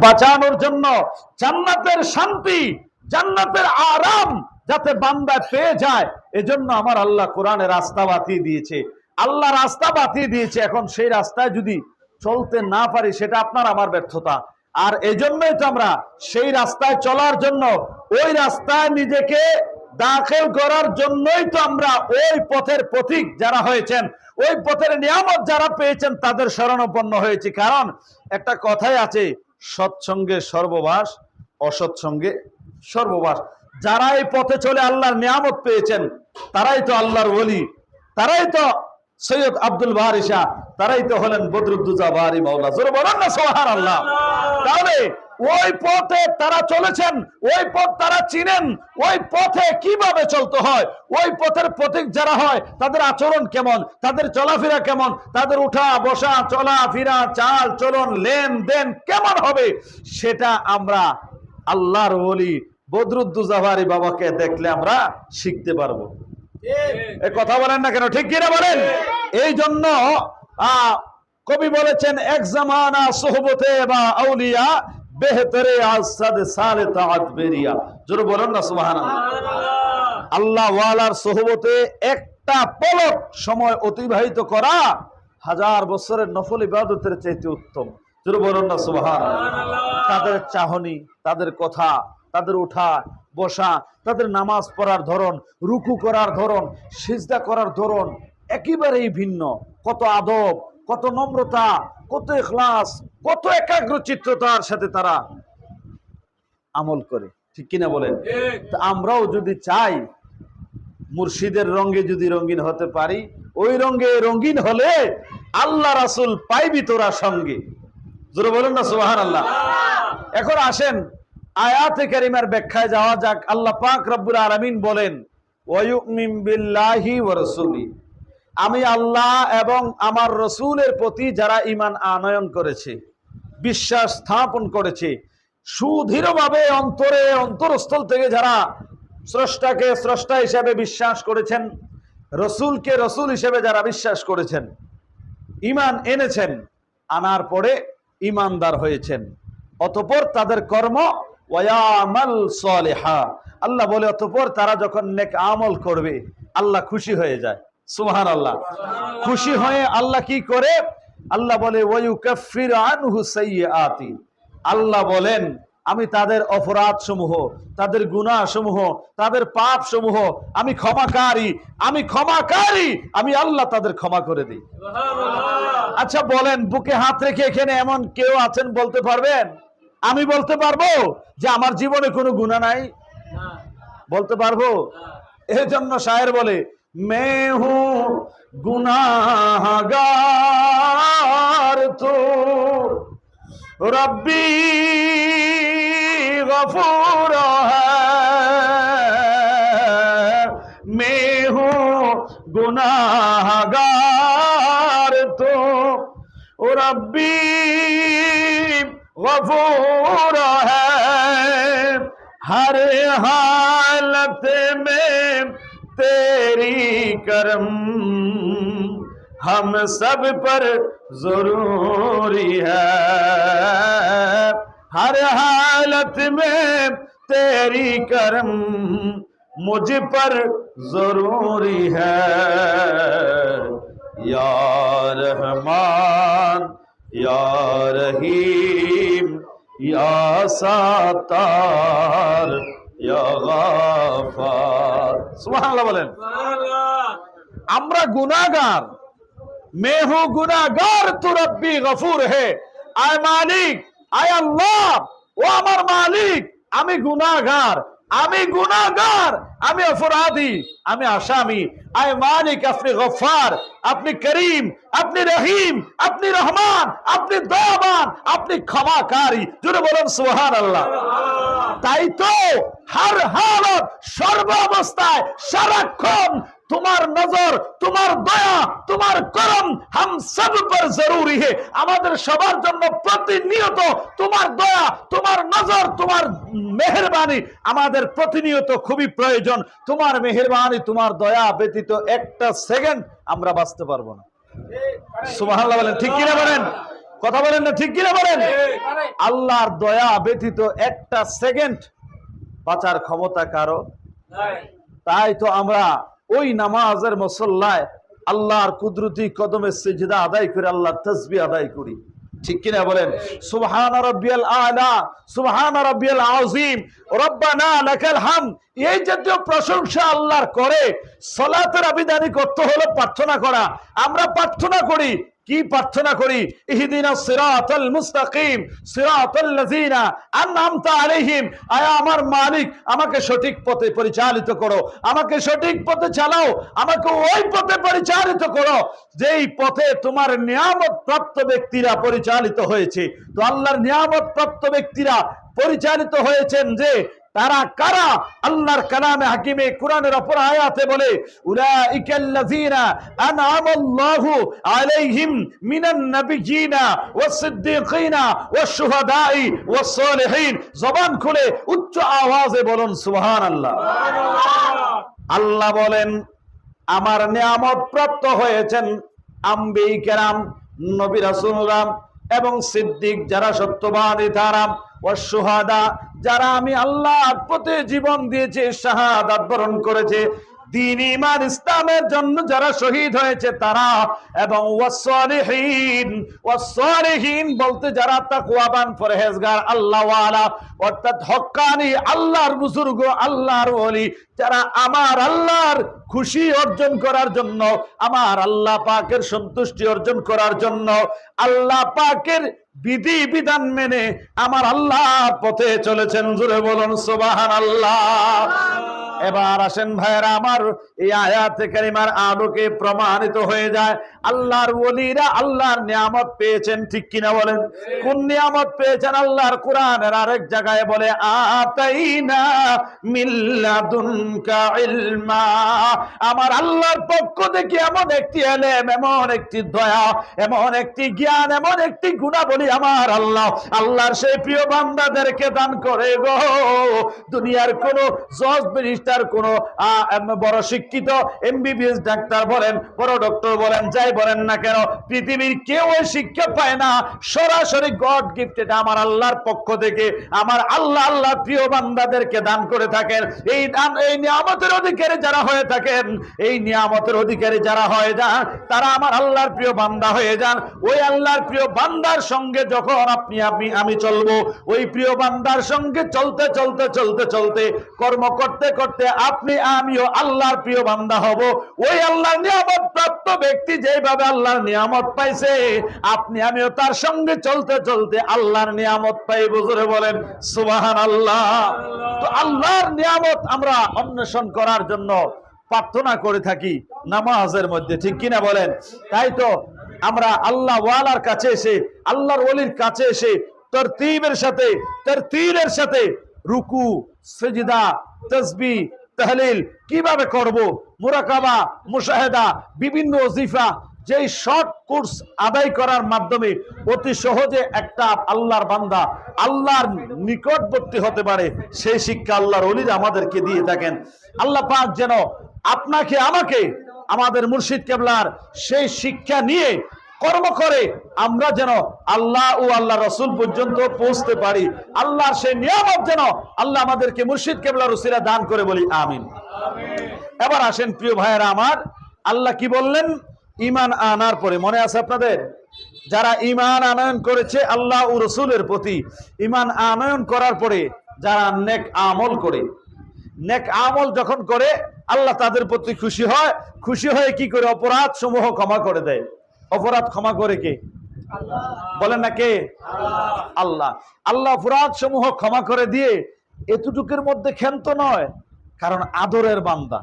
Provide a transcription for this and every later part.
বাঁচানোর জন্য, জান্নাতের শান্তি, জান্নাতের আরাম যাতে বান্দা পেয়ে যায়, এজন্য আমার আল্লাহ কোরআনে রাস্তা বাতিয়ে দিয়েছে। আল্লাহ রাস্তা বাতিয়ে দিয়েছে, এখন সেই রাস্তায় যদি চলতে না পারি সেটা আপনার আমার ব্যর্থতা। আর এজন্যই তো আমরা সেই রাস্তায় চলার জন্য, ওই রাস্তায় নিজেকে দাখিল করার জন্যই তো আমরা ওই পথের পথিক যারা হয়েছেন, ওই পথের নিয়ামত যারা পেয়েছেন তাদের শরণাপন্ন হয়েছি। কারণ একটা কথাই আছে, সৎসঙ্গে সর্ববাস, অসৎসঙ্গে সর্ববাস। যারা এই পথে চলে আল্লাহর নিয়ামত পেয়েছেন তারাই তো আল্লাহর ওলি, তারাই তো সৈয়দ আব্দুল বারী শাহ, তারাই তো হলেন বদরুদ্দোজা বারী মাওলা। জোরে বলেন না সুবহানাল্লাহ। তাহলে ওই পথে তারা চলেছেন, ওই পথ তারা চিনেন, ওই পথে কিভাবে চলতে হয়, ওই পথের পথিক যারা হয় তাদের আচরণ কেমন, তাদের চলাফেরা কেমন, তাদের উঠা বসা চলাফেরা চাল চলন লেনদেন কেমন হবে, সেটা আমরা আল্লাহর ওলি বদরুদ্দোজা বারী বাবাকে দেখলে আমরা শিখতে পারবো। এই কথা বলেন না কেন, ঠিক কিনা বলেন? এই জন্য কবি বলেছেন, এক জামানা সোহবতে বা আউলিয়া বেহতরে আসাদ সালে তাআত বেরিয়া। জোরে বলেন না সুবহানাল্লাহ। আল্লাহ ওয়ালার সোহবতে একটা পলক সময় অতিবাহিত করা হাজার বছরের নফল ইবাদতের চাইতে উত্তম। জোরে বলেন না সুবহানাল্লাহ। তাদের চাহনি, তাদের কথা, তাদের ওঠা বসা, তাদের নামাজ পড়ার ধরন, রুকু করার ধরন, সিজদা করার ধরন একেবারেই ভিন্ন। কত আদব, কত নম্রতা, কত ইখলাস, কত একাগ্রচিত্ততার সাথে তারা আমল করে, ঠিক কিনা বলেন? আমরাও যদি চাই মুর্শিদের রঙে যদি রঙিন হতে পারি, ওই রঙে রঙিন হলে আল্লাহ রাসূল পাইবি তোরা সঙ্গে। জোরে বলেন না সুবহানাল্লাহ। এখন আসেন আয়াতে কারিমার ব্যাখ্যায় যাওয়া যাক। আল্লাহ পাক রব্বুল আলামিন বলেন, ওয়ায়ুমিন বিল্লাহি ওয়া রাসূলি, আমি আল্লাহ এবং আমার রসুলের প্রতি যারা ঈমান আনয়ন করেছে, বিশ্বাস স্থাপন করেছে, সুদৃঢ়ভাবে অন্তরে অন্তরস্থল থেকে যারা স্রষ্টাকে স্রষ্টা হিসেবে বিশ্বাস করেছেন, রসুলকে রসুল হিসেবে যারা বিশ্বাস করেছেন, ঈমান এনেছেন, আনার পরে ঈমানদার হয়েছেন, অতঃপর তাদের কর্ম ওয়ায়ামাল সালিহা, আল্লাহ বলে অতঃপর তারা যখন নেক আমল করবে আল্লাহ খুশি হয়ে যায়। সুবহানাল্লাহ। খুশি হয়ে আল্লাহ কি করে? আল্লাহ বলে ওয়ায়ুকাফির আনহু সাইয়্যাতি, আল্লাহ বলেন আমি তাদের অপরাধ সমূহ, তাদের গুনাহ সমূহ, তাদের পাপ সমূহ আমি ক্ষমাকারী, আমি ক্ষমাকারী, আমি আল্লাহ তাদের ক্ষমা করে দিই। সুবহানাল্লাহ। আচ্ছা বলেন, বুকে হাত রেখে এখানে এমন কেউ আছেন বলতে পারবেন? আমি বলতে পারবো যে আমার জীবনে কোনো গুনাহ নাই? বলতে পারবো? এই জন্য শায়ের বলে, मैं हूँ गुनाहगार तो रब्बी गफूर है, मैं हूँ गुनाहगार तो रब्बी गफूर है, हर हालत में तेरी करम हम सब पर जरूरी है, हर हालत में तेरी करम मुझ पर जरूरी है, या रहमान या रहीम या सातार या গাফার। সুবহানাল্লাহ বলেন। আমরা গুনাহগার, मैं हूं गुनाहगार तो रब्बी गफूर है, आय मालिक, आय আল্লাহ, ও আমার মালিক, আমি গুনাহগার, আমি গুনাহগার, আমি অপরাধী, আমি আসামি। আয় মালিক আপনি গফফার, আপনি করিম, আপনি রহিম, আপনি রহমান, আপনি দয়াবান, আপনি ক্ষমাকারী। জোরে বলেন সুবহানাল্লাহ। তাই তো हर हालत सर्व अवस्थाয় সারাক্ষণ তোমার নজর, তোমার দয়া, তোমার করম हम सब पर जरूरी है, আমাদের সবার জন্য প্রতিনিয়ত তোমার দয়া, তোমার নজর, তোমার মেহেরবানি আমাদের প্রতিনিয়ত খুবই প্রয়োজন। তোমার মেহেরবানি, তোমার দয়া ব্যতীত একটা সেকেন্ড আমরা বাঁচতে পারবো না। সুবহানাল্লাহ বলেন, ঠিক কিনা বলেন? কথা বলেন না, ঠিক কিনা বলেন? আল্লাহর দয়া ব্যতীত একটা সেকেন্ড বাঁচার ক্ষমতা কারো নাই। তাই তো আমরা ওই নামাজের মুসল্লায় আল্লাহর কুদরতি কদমে সিজদা আদায় করে আল্লাহর তাসবিহ আদায় করি, ঠিক কিনা বলেন? সুবহান রাব্বিয়াল আলা, সুবহান রাব্বিয়াল আযীম, রব্বানা লাকাল হামদ, এই জাতীয় প্রশংসা আল্লাহর করে। সালাতের আবিধানিক অর্থ হলো প্রার্থনা করা। আমরা প্রার্থনা করি, কি প্রার্থনা করি? ইহদিনাস সিরাতাল মুস্তাকিম সিরাতাল লাযিনা আনআমতা আলাইহিম, আয়া আমার মালিক আমাকে সঠিক পথে পরিচালিত করো, আমাকে সঠিক পথে চালাও, আমাকে ওই পথে পরিচালিত করো যেই পথে তোমার নিয়ামত প্রাপ্ত ব্যক্তিরা পরিচালিত হয়েছে। তো আল্লাহর নিয়ামত প্রাপ্ত ব্যক্তিরা পরিচালিত হয়েছেন যে তারা কারা? আল্লাহর কালামে হাকিমে কোরআনের অপর আয়াতে বলে উলাইকাল্লাযিনা আনআমাল্লাহু আলাইহিম মিনান নাবিয়িনা ওয়াস সিদ্দিকিনা ওয়াস শুহাদাই ওয়াস সালিহিন। জবান খুলে উচ্চ আওয়াজে বলুন সুবহানাল্লাহ। আল্লাহ বলেন আমার নিয়ামত প্রাপ্ত হয়েছেন আম্বিয়া কেরাম, নবী রাসূলরা এবং সিদ্দিক যারা সত্যবাদী তারা, ওয়াস শুহাদা যারা আমি আল্লাহর পথে জীবন দিয়েছে, শাহাদাত বরণ করেছে, দ্বীন ঈমান ইসলামের জন্য যারা শহীদ হয়েছে তারা, এবং ওয়াস সালিহিন বলতে যারা তাকওয়াবান পরহেজগার আল্লাহওয়ালা অর্থাৎ হক্কানি আল্লাহর বুজুর্গ আল্লাহর ওলি, যারা আমার আল্লাহর খুশি অর্জন করার জন্য, আমার আল্লাহ পাকের সন্তুষ্টি অর্জন করার জন্য আল্লাহ পাকের বিধি বিধান মেনে আমার আল্লাহর পথে চলেছেন। জোরে বলুন সুবহানাল্লাহ। এবার আসেন ভাইরা আমার, এই আয়াতে কারিমার আলোকে প্রমাণিত হয়ে যায় আল্লাহর ওলিরা আল্লাহর নিয়ামত পেয়েছেন, ঠিক কিনা বলেন? কোন নিয়ামত পেয়েছেন? আল্লাহর কোরআনের আরেক জায়গায় বলে আতাইনা মিল্লাদুনকা ইলমা, আমার আল্লাহর পক্ষ থেকে এমন একটি ইলম, এমন একটি দয়া, এমন একটি জ্ঞান, এমন একটি গুণাবলী আমার আল্লাহ আল্লাহর সেই প্রিয় বান্দাদেরকে দান করে গো। দুনিয়ার কোন জজ ব্যারিস্টার, কোন বড় শিক্ষিত এমবিবিএস ডাক্তার বলেন, বড় ডক্টর বলেন, যাই বলেন না কেন, পৃথিবীর কেউ ওই শিক্ষা পায় না। সরাসরি গড গিফট, এটা আমার আল্লাহর পক্ষ থেকে আমার আল্লাহ আল্লাহর প্রিয় বান্দাদেরকে দান করে থাকেন। এই দান, এই নিয়ামতের অধিকারী যারা হয়ে থাকেন, এই নিয়ামতের অধিকারী যারা হয়ে যান তারা আমার আল্লাহর প্রিয় বান্দা হয়ে যান। ওই আল্লাহর প্রিয় বান্দার সঙ্গে যখন আমি চলবো, ওই প্রিয় বান্দার সঙ্গে চলতে চলতে চলতে চলতে কর্ম করতে করতে আপনি আমিও আল্লাহর প্রিয় বান্দা হব। ওই আল্লাহর নিয়ামত প্রাপ্ত ব্যক্তি যেভাবে আল্লাহর নিয়ামত পাইছে, আপনি আমিও তার সঙ্গে চলতে চলতে আল্লাহর নিয়ামত পাইব। জোরে বলেন সুবহানাল্লাহ। তো আল্লাহর নিয়ামত আমরা অন্বেষণ করার জন্য প্রার্থনা করে থাকি নামাজের মধ্যে, ঠিক কিনা বলেন? তাই তো আমরা আল্লাহ ওয়ালার কাছে এসে, আল্লাহর ওলির কাছে এসে তারতিলের সাথে রুকু, সিজদা, তাসবিহ, তাহলিল কিভাবে করব, মুরাকাবা, মুশাহাদা, বিভিন্ন ওজিফা, যেই শর্ট কোর্স আদায় করার মাধ্যমে অতি সহজে একটা আল্লাহর বান্দা আল্লাহর নিকটবর্তী হতে পারে, সেই শিক্ষা আল্লাহর ওলিরা আমাদেরকে দিয়ে থাকেন। আল্লাহ পাক যেন আপনাকে আমাকে আমাদের মুর্শিদ কেবলার সেই শিক্ষা নিয়ে কর্ম করে আমরা যেন আল্লাহ ও আল্লাহ রসুল পর্যন্ত পৌঁছতে পারি। আল্লাহর সেই নিয়ামত যেন আল্লাহ আমাদেরকে মুর্শিদ কেবলার উসিলা দান করে, বলি আমিন। এবার আসেন প্রিয় ভাইয়েরা আমার, আল্লাহ কি বললেন ঈমান আনার পরে? মনে আছে আপনাদের? যারা ঈমান আনয়ন করেছে আল্লাহ ও রসুলের প্রতি, ঈমান আনয়ন করার পরে যারা নেক আমল করে, নেক আমল যখন করে আল্লাহ তাদের প্রতি খুশি হয়। খুশি হয়ে কি করে? অপরাধ সমূহ ক্ষমা করে দেয়। অপরাধ ক্ষমা করে কে? বলেন না কে? আল্লাহ। আল্লাহ অপরাধ সমূহ ক্ষমা করে দিয়ে এতটুকুর মধ্যে ক্ষান্ত নয়, কারণ আদরের বান্দা,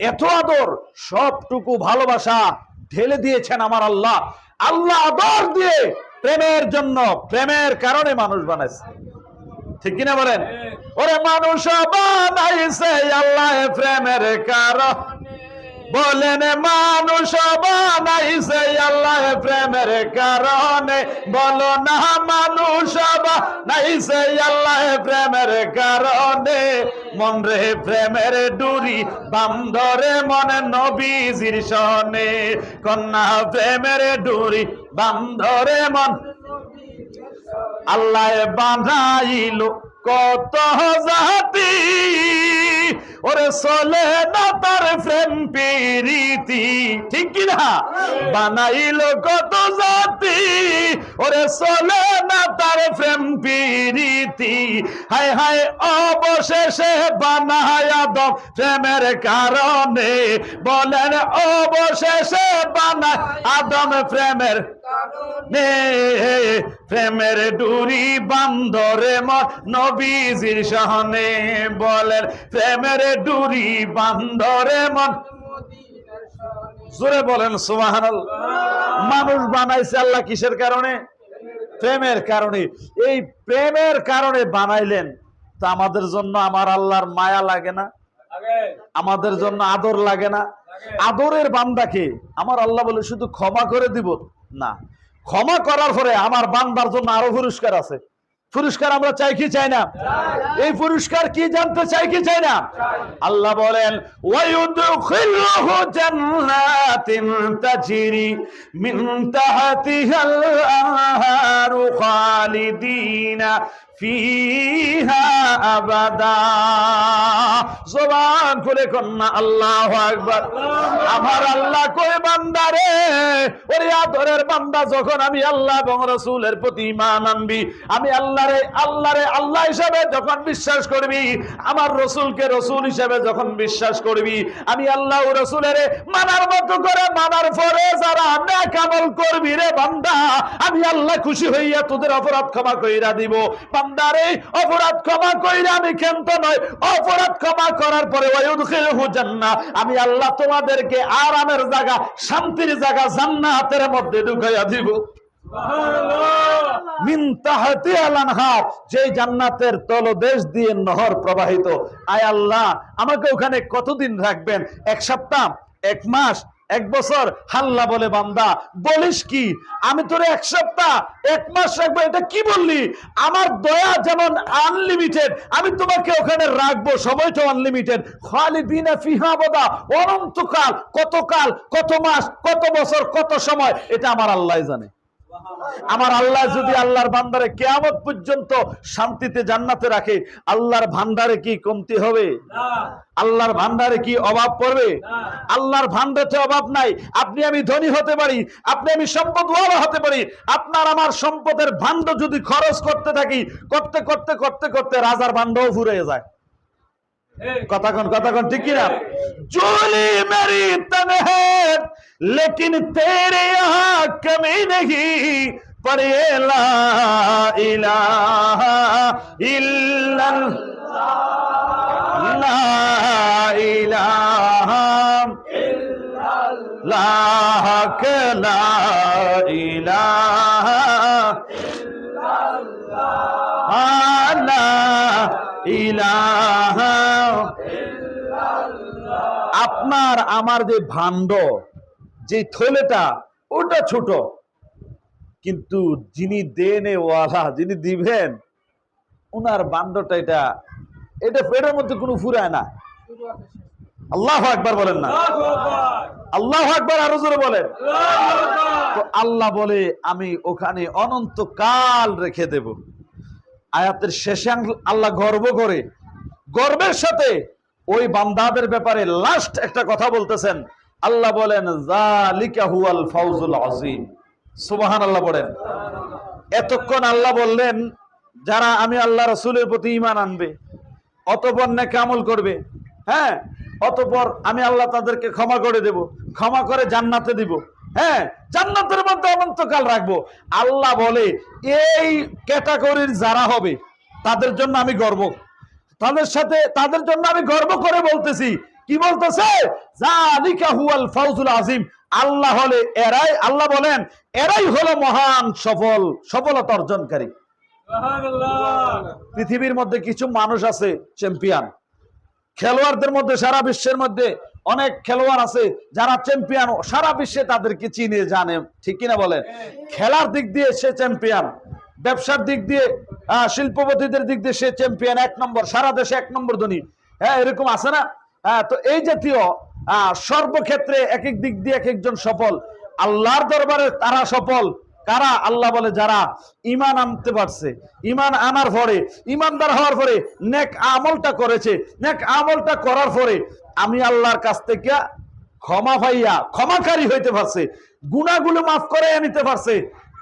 এত আদর, সবটুকু ভালোবাসা ঢেলে দিয়েছেন আমার আল্লাহ। আল্লাহ আদর দিয়ে প্রেমের জন্য, প্রেমের কারণে মানুষ বানাইছে, ঠিক কিনা বলেন? ওরে মানুষ বানাইছে আল্লাহ প্রেমের কারণে, বলেন মানুষ বানাইছে আল্লাহ প্রেমের কারণে, বলো না মানুষ বানাইছে আল্লাহ প্রেমের কারণে। মন রে প্রেমের ডুরি বান্ধরে মনে নবীজির সনে কন্যা প্রেমের ডুরি বান্ধরে মন আল্লাহ বানাইল কত জাতি ওরে চলে না তার প্রেম প্রীতি ঠিক কিনা বানাইল কত জাতি ওরে চলে না তার প্রেম প্রীতি হায় হায় অবশেষে বানায় আদম প্রেমের কারণে বলেন অবশেষে বানায় আদম প্রেমের নে প্রেমের ডুরি বান্ধরে মন নবীজির সহনে বলেন প্রেমের ডুরি বান্ধরে মন জোরে বলেন সুবহানাল্লাহ। মানুষ বানাইছে আল্লাহ কিসের কারণে? প্রেমের কারণে। এই প্রেমের কারণে বানাইলেন, তা আমাদের জন্য আমার আল্লাহর মায়া লাগে না? আমাদের জন্য আদর লাগে না? আদরের বান্দাকে আমার আল্লাহ বলে শুধু ক্ষমা করে দিব না, ক্ষমা করার পরে আমার বান্দার জন্য আরো পুরস্কার আছে। পুরস্কার আমরা চাই কি চাই না? এই পুরস্কার কি জানতে চাই কি চাই না? আল্লাহ বলেন ওয়ায়ুদখিলুহু জান্নাতিন তাজরি মিন তাহতিহাল আনহারু খালিদিনা ফিহা আবাদা। জবান খুলে কন্যা আল্লাহু আকবার। আমার আল্লাহ কয় বান্দারে, ওরে আদরের বান্দা, যখন আমি আল্লাহ এবং রাসূলের প্রতি ঈমান আনবি, আমি আল্লাহরে আল্লাহ হিসেবে যখন বিশ্বাস করবি, আমার রাসূলকে রাসূল হিসেবে যখন বিশ্বাস করবি, আমি আল্লাহ ও রাসূলের মানার মতো করে মানার পরে যারা নেক আমল করবি রে বান্দা, আমি আল্লাহ খুশি হইয়া তোদের অপরাধ ক্ষমা কইরা দিব। বান্দারে অপরাধ ক্ষমা কইরা আমি ক্ষান্ত নয়, অপরাধ ক্ষমা করার পরে ওয়ায়ুদখিলুহু জান্নাহ, আমি আল্লাহ তোমাদেরকে আরামের জায়গা, শান্তির জায়গা জান্নাতের মধ্যে ঢুকাইয়া দিব। মিন তাহতিহাল আনহার, যে জান্নাতের তলদেশ দিয়ে নহর প্রবাহিত। আয় আল্লাহ আমাকে ওখানে কতদিন রাখবেন? এক সপ্তাহ, এক মাস, এক বছর? আল্লাহ বলে বান্দা বলিস কি, আমি তোরে এক সপ্তাহ এক মাস রাখবো, এটা কি বললি? আমার দয়া যেমন আনলিমিটেড, আমি তোমাকে ওখানে রাখবো, সময়টা আনলিমিটেড। খালিদিনা ফিহা আবাদা, অনন্তকাল, কতকাল, কত মাস, কত বছর, কত সময়, এটা আমার আল্লাহ জানে। আমার আল্লাহ যদি আল্লাহর ভান্ডারে কিয়ামত পর্যন্ত শান্তিতে জান্নাতে রাখে, আল্লাহর ভান্ডারে কি কমতি হবে? আল্লাহর ভান্ডারে কি অভাব পড়বে? আল্লাহর ভান্ডারে অভাব নাই। আপনি আমি ধনী হতে পারি, আপনি আমি সম্পদওয়ালা হতে পারি, আপনার আমার সম্পদের ভান্ড যদি খরচ করতে থাকি, করতে করতে করতে করতে রাজার ভান্ডও ফুরিয়ে যায়। কথা কন ঠিক কিনা? চোলি মেরি তনহের लेकिन तेरे यहाँ कमी नहीं, पर ये ला इलाहा इल्लल्लाह, ला इलाहा इल्लल्लाह, ला इलाहा इल्लल्लाह, ला इलाहा। আপনার আমার যে ভাণ্ড, যে থলেটা, ওটা ছোট, কিন্তু যিনি দেনে ওয়ালা, যিনি দিবেন, ওনার ভাণ্ডটা এটা পেটের মধ্যে কোনো ফুরায় না। আল্লাহু আকবার বলেন না? আল্লাহু আকবার আরো জোরে বলেন। তো আল্লাহ বলে আমি ওখানে অনন্তকাল রেখে দেব। আয়াতের শেষে আল্লাহ গর্ব করে, গর্বের সাথে ওই বান্দাদের ব্যাপারে লাস্ট একটা কথা বলতেছেন। আল্লাহ বলেন যালিকা হুয়াল ফাউজুল আযীম। সুবহানাল্লাহ বলেন। এতক্ষণ আল্লাহ বললেন যারা আমি আল্লাহ রাসূলের প্রতি ঈমান আনবে, অতঃপর নেক আমল করবে, হ্যাঁ, অতঃপর আমি আল্লাহ তাদেরকে ক্ষমা করে দেব, ক্ষমা করে জান্নাতে দিব, হ্যাঁ, জান্নাতের মধ্যে অনন্তকাল রাখবো। আল্লাহ বলে এই ক্যাটাগরির যারা হবে তাদের জন্য আমি গর্ব, তাদের জন্য আমি গর্ব করে বলতেছি। কি বলতেছে? যালিকা হুয়াল ফাউজুল আযীম। আল্লাহ হলে এরাই, আল্লাহ বলেন এরাই হলো মহান সফলতা অর্জনকারী। পৃথিবীর মধ্যে কিছু মানুষ আছে চ্যাম্পিয়ন, খেলোয়াড়দের মধ্যে সারা বিশ্বের মধ্যে অনেক খেলোয়াড় আছে যারা চ্যাম্পিয়ন, সারা বিশ্বে তাদেরকে চিনে জানে, ঠিক কিনা বলেন? খেলার দিক দিয়ে সে চ্যাম্পিয়ন, ব্যবসার দিক দিয়ে, শিল্পপতিদের দিক দিয়ে সে চ্যাম্পিয়ন, 1 নম্বর, সারা দেশে 1 নম্বর ধনী। হ্যাঁ, এরকম আছে না? তো এই জাতীয় সর্বক্ষেত্রে এক এক দিক দিয়ে এক একজন সফল। আল্লাহর দরবারে তারা সফল কারা? আল্লাহ বলে যারা ঈমান আনতে পারছে, ঈমান আনার পরে, ঈমানদার হওয়ার পরে নেক আমলটা করেছে, নেক আমলটা করার পরে আমি আল্লাহর কাছ থেকে ক্ষমা পাইয়া ক্ষমাকারী হইতে পারছে, গুনাহগুলো মাফ করে নিতে পারছে,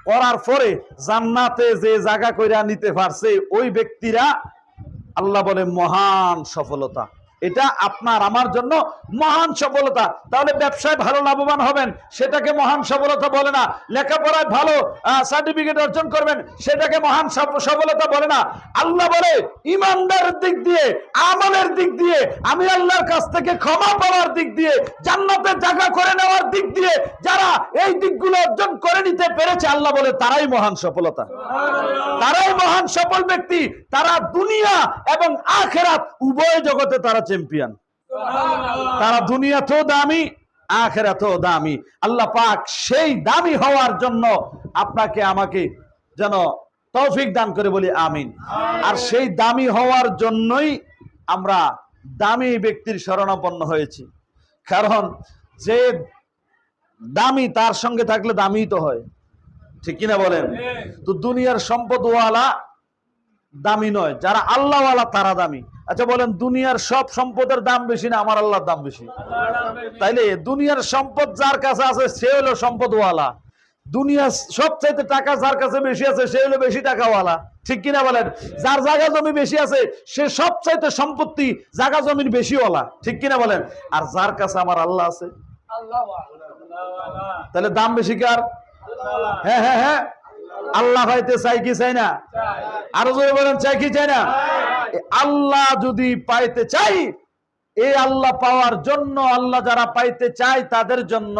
করার পরে জান্নাতে যে জায়গা কইরা নিতে পারছে, ওই ব্যক্তিরা আল্লাহ বলে মহান সফলতা। এটা আপনার আমার জন্য মহান সফলতা। তাহলে ব্যবসায় ভালো লাভবান হবেন, সেটাকে মহান সফলতা বলে না। লেখাপড়ায় ভালো সার্টিফিকেট অর্জন করবেন, সেটাকে মহান সফলতা বলে না। আল্লাহ বলে ইমানদারের দিক দিয়ে, আমলের দিক দিয়ে, আমি আল্লাহর কাছ থেকে ক্ষমা পাওয়ার দিক দিয়ে, জান্নাতের জায়গা করে নেওয়ার দিক দিয়ে যারা এই দিকগুলো অর্জন করে নিতে পেরেছে, আল্লাহ বলে তারাই মহান সফলতা, তারাই মহান সফল ব্যক্তি। তারা দুনিয়া এবং আখিরাত উভয় জগতে তারা চ্যাম্পিয়ন। তারা দুনিয়াতেও দামি, আখিরাতেও দামি। আল্লাহ পাক সেই দামি হওয়ার জন্য আপনাকে আমাকে যেন তৌফিক দান করে, বলি আমিন। আর সেই দামি হওয়ার জন্যই আমরা দামি ব্যক্তির শরণাপন্ন হয়েছি। কারণ যে দামি তার সঙ্গে থাকলে দামি তো হয়, ঠিক কিনা বলেন? তো দুনিয়ার সম্পদওয়ালা দামি নয়, যারা আল্লাহওয়ালা তারা দামি। আচ্ছা বলেন, দুনিয়ার সব সম্পদের দাম বেশি না আমার আল্লাহর দাম বেশি? তাইলে দুনিয়ার সম্পদ যার কাছে আছে সে হলো সম্পদওয়ালা, দুনিয়ার সবচাইতে টাকা যার কাছে বেশি আছে সে হলো বেশি টাকাওয়ালা, ঠিক কিনা বলেন? যার জায়গা জমি বেশি আছে সে সবচাইতে সম্পত্তি জায়গা জমির বেশিওয়ালা, ঠিক কিনা বলেন? আর যার কাছে আমার আল্লাহ আছে, তাহলে দাম বেশি কার? হ্যাঁ হ্যাঁ হ্যাঁ, আল্লাহ পাইতে চাই কি চাই না? আরো জোরে বলেন, চাই কি চাই না? আল্লাহ যদি পাইতে চাই, এই আল্লাহ পাওয়ার জন্য, আল্লাহ যারা পাইতে চায় তাদের জন্য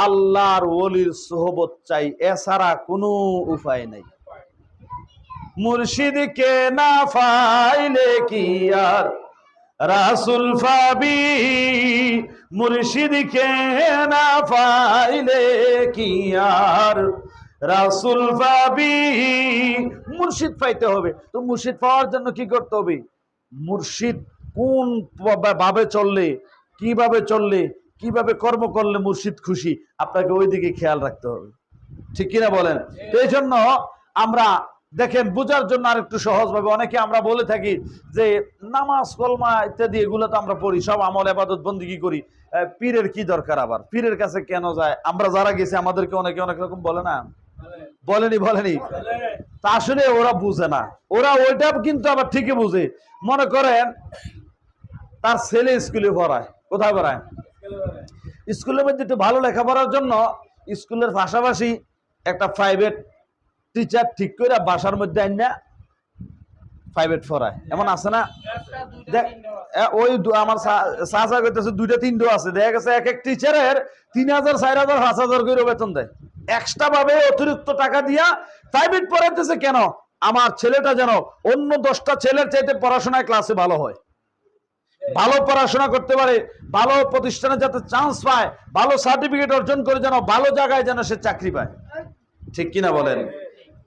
আল্লাহর ওলির সোহবত চাই, এছাড়া কোনো উপায় নাই। মুর্শিদকে না পাইলে কি আর রাসূল পাবি, মুর্শিদকে না পাইলে কি আর রাসূল পাবি। মুর্শিদ পাইতে হবে, তো মুর্শিদ পাওয়ার জন্য কি করতে হবে? মুর্শিদ কোন ভাবে চললে, কিভাবে চললে, কিভাবে কর্ম করলে মুর্শিদ খুশি, আপনাকে ওই দিকে খেয়াল রাখতে হবে, ঠিক কিনা বলেন? তো এই জন্য আমরা দেখেন, বোঝার জন্য আর একটু সহজ ভাবে অনেকে আমরা বলে থাকি যে নামাজ কলমা ইত্যাদি এগুলো তো আমরা পড়ি, সব আমল ইবাদত বন্দেগী করি, পীরের কি দরকার, আবার পীরের কাছে কেন যায়? আমরা যারা গেছি আমাদেরকে অনেকে অনেক রকম বলে না, বলেনি? তা আসলে ওরা বুঝে না, ওরা ওইটা কিন্তু আবার ঠিকই বুঝে। মনে করেন তার ছেলে স্কুলে পড়ায়, কোথায় পড়ায়? স্কুলের মধ্যে একটু ভালো লেখাপড়ার জন্য স্কুলের পাশাপাশি একটা প্রাইভেট টিচার ঠিক করে বাসার মধ্যে আইনা প্রাইভেট পড়ায়, এমন আছে না? ওই আমার চাচা কইতেছে 2-3টা আছে, দেখা গেছে এক এক টিচারের 3000, 4000, 5000 করে বেতন দেয়, এক্সট্রা ভাবে অতিরিক্ত টাকা দিয়া প্রাইভেট পড়াইতেছে। কেন? আমার ছেলেটা যেন অন্য 10টা ছেলের চাইতে পড়াশোনায় ক্লাসে ভালো হয়, ভালো পড়াশোনা করতে পারে, ভালো প্রতিষ্ঠানে যাতে চান্স পায়, ভালো সার্টিফিকেট অর্জন করে যেন ভালো জায়গায় যেন সে চাকরি পায়, ঠিক কিনা বলেন?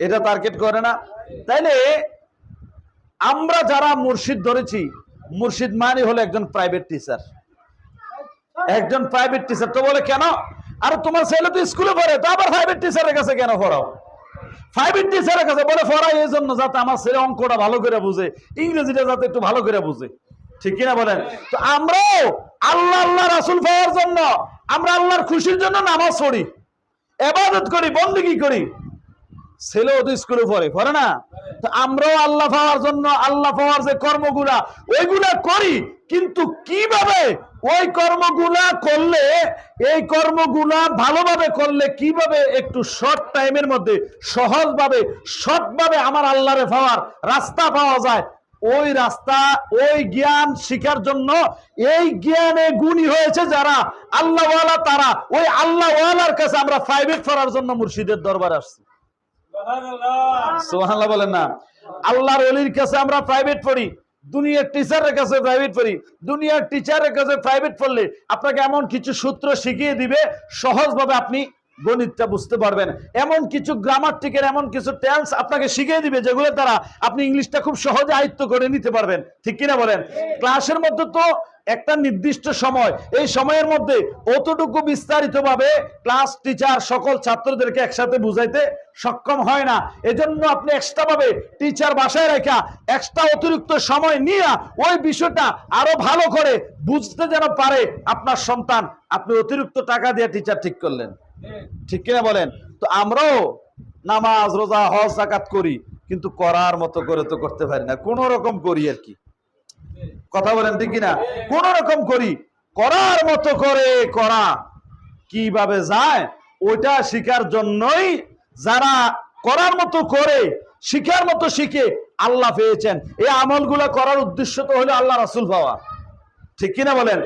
এটা টার্গেট করে না? তাইলে আমরা যারা মুর্শিদ ধরেছি, মুর্শিদ মানে হলো একজন প্রাইভেট টিচার, একজন প্রাইভেট টিচার। তো বলে কেন? আর তোমার ছেলে তো স্কুলে পড়ে, তো আবার প্রাইভেট টিচারের কাছে কেন পড়াও? প্রাইভেট টিচারের কাছে বলে পড়াই এই জন্য যাতে আমার ছেলে অঙ্কটা ভালো করে বুঝে, ইংরেজিটা যাতে একটু ভালো করে বুঝে, ঠিক কিনা বলেন? তো আমরাও আল্লাহ রাসূল পাওয়ার জন্য, আমরা আল্লাহর খুশির জন্য নামাজ পড়ি, ইবাদত করি, বন্দেগী করি। ছেলেও তো স্কুলে পড়ে না? তো আমরাও আল্লাহ পাওয়ার জন্য, আল্লাহ পাওয়ার যে কর্মগুলা ওইগুলা করি, কিন্তু কিভাবে ওই কর্মগুলা করলে, এই কর্মগুলা ভালোভাবে করলে কিভাবে একটু শর্ট টাইমের মধ্যে সহজভাবে শর্টভাবে আমার আল্লাহরে পাওয়ার রাস্তা পাওয়া যায়, ওই রাস্তা, ওই জ্ঞান শিখার জন্য, এই জ্ঞানে গুণী হয়েছে যারা আল্লাহওয়ালা, তারা ওই আল্লাহওয়ালার কাছে আমরা প্রাইভেট পড়ার জন্য মুর্শিদের দরবারে আসছি। সুবহানাল্লাহ বলেন না? আল্লাহর ওলির কাছে আমরা প্রাইভেট পড়ি, দুনিয়ার টিচারের কাছে প্রাইভেট পড়ি। দুনিয়ার টিচারের কাছে প্রাইভেট পড়লে আপনাকে এমন কিছু সূত্র শিখিয়ে দিবে, সহজভাবে আপনি গণিতটা বুঝতে পারবেন। এমন কিছু গ্রামাটিকের এমন কিছু টেন্স আপনাকে শিখিয়ে দিবে যেগুলো দ্বারা আপনি ইংলিশটা খুব সহজে আয়ত্ত করে নিতে পারবেন। ঠিক কিনা বলেন? ক্লাসের মধ্যে তো একটা নির্দিষ্ট সময়, এই সময়ের মধ্যে অতটুকু বিস্তারিত ভাবে ক্লাস টিচার সকল ছাত্রদেরকে একসাথে বুঝাইতে সক্ষম হয় না। এজন্য আপনি এক্সট্রা ভাবে টিচার বাসায় রেখা এক্সট্রা অতিরিক্ত সময় নিয়ে ওই বিষয়টা আরো ভালো করে বুঝতে যেন পারে আপনার সন্তান, আপনি অতিরিক্ত টাকা দিয়ে টিচার ঠিক করলেন। ঠিক কিনা বলেন? তো আমরাও নামাজ রোজা হজ যাকাত করি, কিন্তু করার মতো করে তো করতে পারি না, কোন রকম করি আর কি। কথা বলেন ঠিক কিনা? কোন রকম করি, করার মতো করে করা কিভাবে যায় ওইটা শিখার জন্যই যারা করার মতো করে শিখার মতো শিখে আল্লাহ পেয়েছেন। এই আমলগুলো করার উদ্দেশ্য তো হলো আল্লাহ রাসূল পাওয়া। ঠিক কিনা বলেন?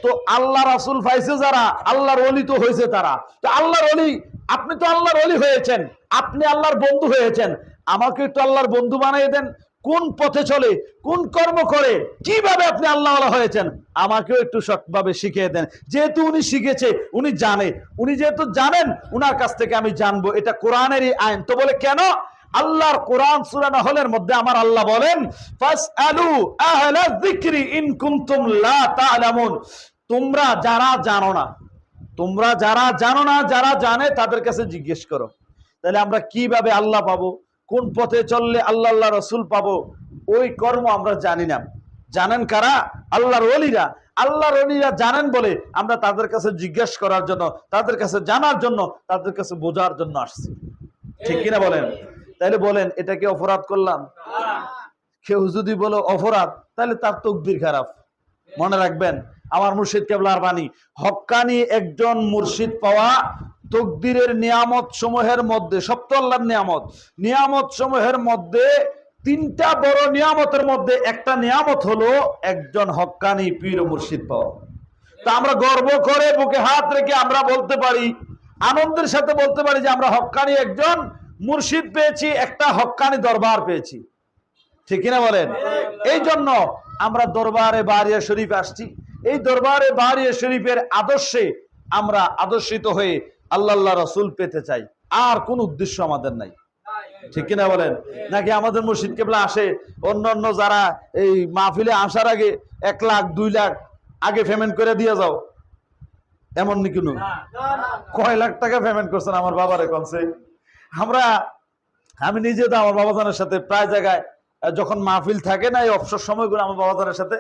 তো আল্লাহ রাসূল পাইছে যারা, আল্লাহর ওলি তো হয়েছে তারা। তো আল্লাহর ওলি, আপনি তো আল্লাহর ওলি হয়েছেন, আপনি আল্লাহর বন্ধু হয়েছেন, আমাকে একটু আল্লাহর বন্ধু বানিয়ে দেন। কোন পথে চলে, কোন কর্ম করে, কিভাবে আপনি আল্লাহওয়ালা হয়েছেন, আমাকেও একটু সৎভাবে শিখিয়ে দেন। যেহেতু উনি শিখেছে, উনি জানে, উনি যেহেতু জানেন, উনার কাছ থেকে আমি জানবো। এটা কোরআনেরই আইন। তো বলে কেন? আল্লাহর কোরআন সূরা নাহলের মধ্যে আমার আল্লাহ বলেন, ফাসআলু আহলায যিকরি ইন কুনতুম লা তা'লামুন। তোমরা যারা জানো না, তোমরা যারা জানো না, যারা জানে তাদের কাছে জিজ্ঞেস করো। তাহলে আমরা কিভাবে আল্লাহ পাবো, কোন পথে চললে আল্লাহ আল্লাহ রাসূল পাবো, ওই কর্ম আমরা জানি না। জানেন কারা? আল্লাহর ওলিরা। আল্লাহর ওলিরা জানেন বলে আমরা তাদের কাছে জিজ্ঞেস করার জন্য, তাদের কাছে জানার জন্য, তাদের কাছে বোঝার জন্য আসছি। ঠিক কিনা বলেন? তাহলে বলেন, এটা কি অপরাধ করলাম? কেউ যদি বলে অপরাধ, তাহলে তার তকদির খারাপ। মনে রাখবেন, আমার মুর্শিদ কেবলার বাণী, হক্কানি একজন মুর্শিদ পাওয়া তকদিরের নিয়ামত সমূহের মধ্যে, সপ্ত আল্লাহর নিয়ামত, নিয়ামত সমূহের মধ্যে তিনটা বড় নিয়ামতের মধ্যে একটা নিয়ামত হলো একজন হক্কানি পীর মুর্শিদ পাওয়া। তা আমরা গর্ব করে বুকে হাত রেখে আমরা বলতে পারি, আনন্দের সাথে বলতে পারি যে আমরা হক্কানি একজন মুর্শিদ পেয়েছি, একটা হক্কানি দরবার পেয়েছি। ঠিক কিনা বলেন? এই জন্য আমরা দরবারে বারিয়া শরীফ আসছি। এই দরবারে বারিয়া শরীফের আদর্শে আমরা আদর্শিত হয়ে আল্লাহ আল্লাহ রাসূল পেতে চাই, আর কোন উদ্দেশ্য আমাদের নাই। ঠিক কিনা বলেন? নাকি আমাদের মুর্শিদ কেবলা আসে, অন্য অন্য যারা এই মাহফিলে আসার আগে 1 লাখ 2 লাখ আগে পেমেন্ট করে দিয়ে যাও, এমন নাকি? কয় লাখ টাকা পেমেন্ট করছেন আমার বাবারে কনসে? আমি নিজে তো আমার বাবাজানের সাথে প্রায় জায়গায় যখন মাহফিল থাকে না, এই অবসর সময়গুলো আমার বাবাজানের সাথে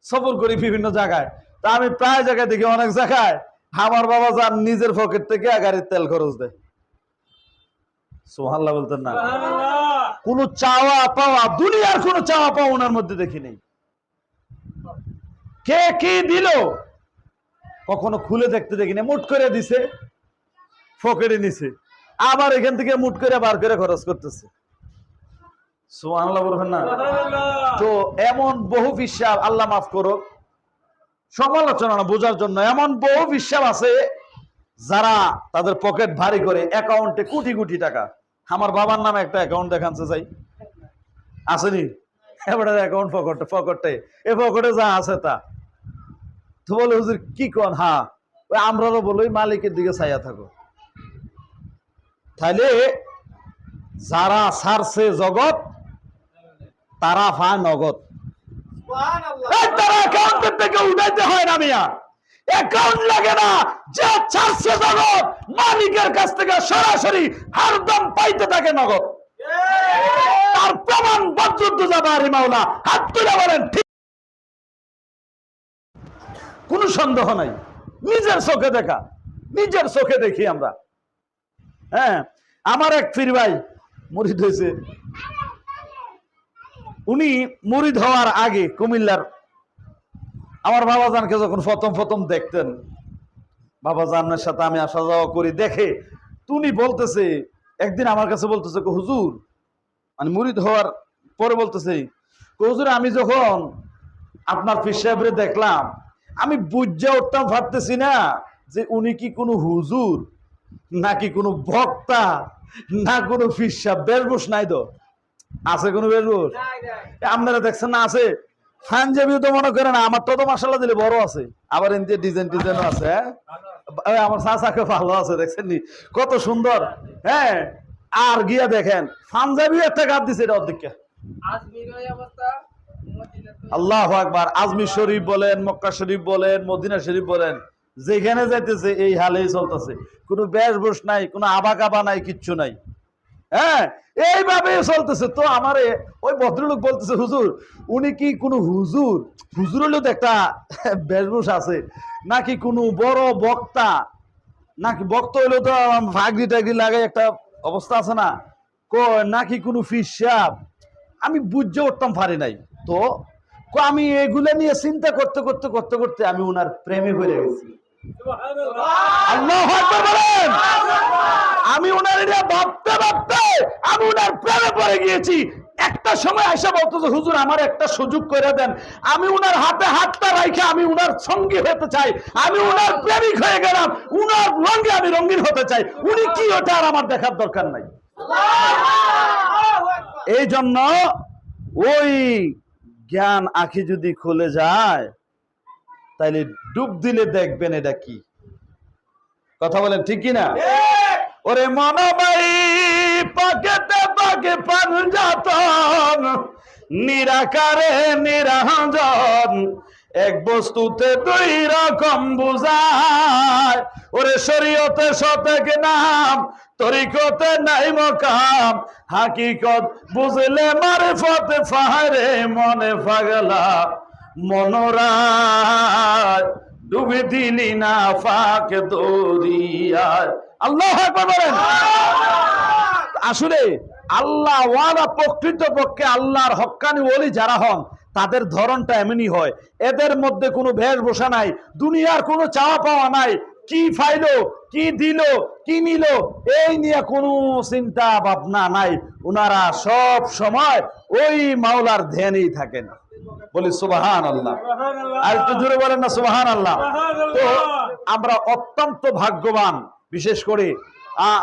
সফর করি বিভিন্ন জায়গায়। তা আমি প্রায় জায়গায় দেখি, অনেক জায়গায় আমার বাবাজান নিজের পকেট থেকে গাড়ির তেল খরচ দেয়। সুবহানাল্লাহ বলতেন না? কোন চাওয়া পাওয়া, দুনিয়ার কোন চাওয়া পাওয়া ওনার মধ্যে দেখি নেই। কে কি দিল কখনো খুলে দেখতে দেখিনি। মুট করে দিছে, পকেটে নিছে, আবার এখান থেকে মুট করে বার করে খরচ করতেছে। সুবহানাল্লাহ বলবেন না? তো এমন বহু হিসাব, আল্লাহ মাফ করো, সমালোচনা না, বোঝার জন্য, এমন বহু হিসাব আছে যারা তাদের পকেট ভারী করে অ্যাকাউন্টে কোটি কোটি টাকা। আমার বাবার নামে একটা অ্যাকাউন্ট দেখানছে চাই, আসেনি? এবারে অ্যাকাউন্ট পকেটে, এ পকেটে যা আছে তা। তো বলে, হুজুর কি কোন? হ্যাঁ, ওই আমরাও বলো মালিকের দিকে চাইয়া থাকো। তাহলে যারা ছাড়ছে জগৎ, তারা পায় নগদ। তারা অ্যাকাউন্টের থেকে উঠাইতে হয় না মিয়া, অ্যাকাউন্ট লাগে না। যে ছাড়ছে জগৎ, মালিকের কাছ থেকে সরাসরি হরদম পাইতে থাকে নগদ। তার প্রমাণ বদরুদ্দোজাবারি মাওলা হাত তুলে বলেন, ঠিক, কোন সন্দেহ নাই। নিজের চোখে দেখা, নিজের চোখে দেখি আমরা। হ্যাঁ, আমার এক পীর ভাই মুরিদ হয়েছে। উনি মুরিদ হওয়ার আগে কুমিল্লার আমার বাবাজানকে যখন প্রথম দেখতেন, বাবাজানের সাথে আমি আসা যাওয়া করি দেখে, উনি বলতেছে, একদিন আমার কাছে বলতেছে, হুজুর, মানে মুরিদ হওয়ার পরে বলতেছে, হুজুর আমি যখন আপনার পীর সাহেবরে দেখলাম, আমি বুঝে উঠতাম, ভাবতেছি না যে উনি কি কোনো হুজুর নাকি কোনো বক্তা না কোনো পীর সাহেব। বেশভূষ নাই তো? আছে কোনো বেশভূষ? আপনারা দেখছেন না? আছে। পাঞ্জাবিও তো মনে করেন, আমার তো মাশাআল্লাহ দিলে বড় আছে, আবার এমনি ডিজাইনও আছে। আমার চাচাকে ভালো আছে, দেখছেন নি কত সুন্দর। হ্যাঁ, আর গিয়া দেখেন পাঞ্জাবি একটা গাদ দিছে এটা অর্ধেক। আল্লাহু আকবার। আজমির শরীফ বলেন, মক্কা শরীফ বলেন, মদিনা শরীফ বলেন, যেখানে যাইতেছে এই হালেই চলতেছে, কোনো বেশভূষ নাই, কোনো আবাকাবা নাই, কিচ্ছু নাই। হ্যাঁ, এইভাবে চলতেছে। তো আমারে ওই ভদ্রলোক বলতেছে, হুজুর উনি কি কোনো হুজুর? হুজুর হলেও তো একটা বেশভূষ আছে, নাকি কোনো বড় বক্তা? নাকি বক্তা হইলেও তো ফাগরি টাগরি লাগাই একটা অবস্থা আছে না, নাকি কোনো ফিস সাহেব? আমি বুঝতে উঠতাম পারি নাই। তো আমি এগুলো নিয়ে চিন্তা করতে করতে করতে করতে আমি ওনার প্রেমে পড়ে গেছি। আল্লাহু আকবার বলেন। আমি ওনার এটা ভাবতে ভাবতে আমি ওনার প্রেমে পড়ে গিয়েছি। একটা সময় এসে বলতেছে, হুজুর আমার একটা সুযোগ করে দেন, আমি ওনার হাতে হাতটা রাখে আমি ওনার সঙ্গী হতে চাই, আমি ওনার প্রেমিক হয়ে গেলাম, ওনার রঙে আমি রঙিন হতে চাই। উনি কি ওটা আর আমার দেখার দরকার নাই। এই জন্য ওই জ্ঞান আঁখি যদি খুলে যায় তাইলে ডুব দিলে দেখবেন এটা কি। কথা বলেন ঠিক কিনা? ওরে মনবাই পাকেতে পাকে পাঞ্জাতন, নিরাকারে নিরঞ্জন, এক বস্তুতে দুই রকম বুঝায়। ওরে শরীয়তে শতেক নাম, তরিকতে নাই মকাম, হাকিকত বুঝলে মারিফত ফাহারে মনে পাগলা, মনোরায় ডুবে দিলি না ফাঁক দরিয়ায়। আল্লাহু আকবার বলেন। আসলে আল্লাহ ওয়ালা প্রকৃত পক্ষে আল্লাহর হক্কানি ওলি যারা হন তাদের ধরনটা এমনই হয়। এদের মধ্যে কোনো বেশভূষা নাই, দুনিয়ার কোনো চাওয়া পাওয়া নাই, কি ফাইলো, কি দিল, কি নিল, এই নিয়ে কোনো চিন্তা ভাবনা নাই। ওনারা সব সময় ওই মাওলার ধ্যানেই থাকেন। বলি সুবহানাল্লাহ। আর একটু জোরে বলেন না সুবহানাল্লাহ। তো আমরা অত্যন্ত ভাগ্যবান, বিশেষ করে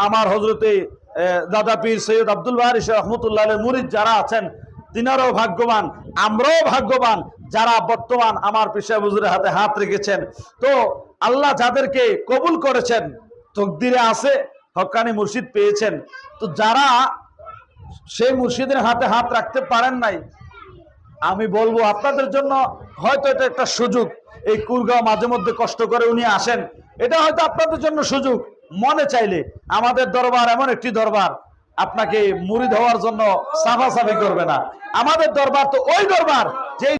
আমার হযরতে দাদা পীর সৈয়দ আব্দুল বারী রহমতুল্লাহ আলাইহির মুরিদ যারা আছেন তিনারাও ভাগ্যবান, আমরাও ভাগ্যবান যারা বর্তমান আমার পেশা হুজুরের হাতে হাত রেখেছেন। তো আল্লাহ যাদেরকে কবুল করেছেন, তকদিরে আছে হক্কানি মুর্শিদ পেয়েছেন। তো যারা সেই মুর্শিদের হাতে হাত রাখতে পারেন নাই, আমি বলবো আপনাদের জন্য হয়তো এটা একটা সুযোগ। এই কুরগাঁও মাঝে মধ্যে কষ্ট করে উনি আসেন, এটা হয়তো আপনাদের জন্য সুযোগ। মনে চাইলে আমাদের দরবার এমন একটি দরবার, আপনাকে মুরিদ হওয়ার জন্য সাফাসাফি করবে না। আমাদের দরবার তো ওই দরবার যে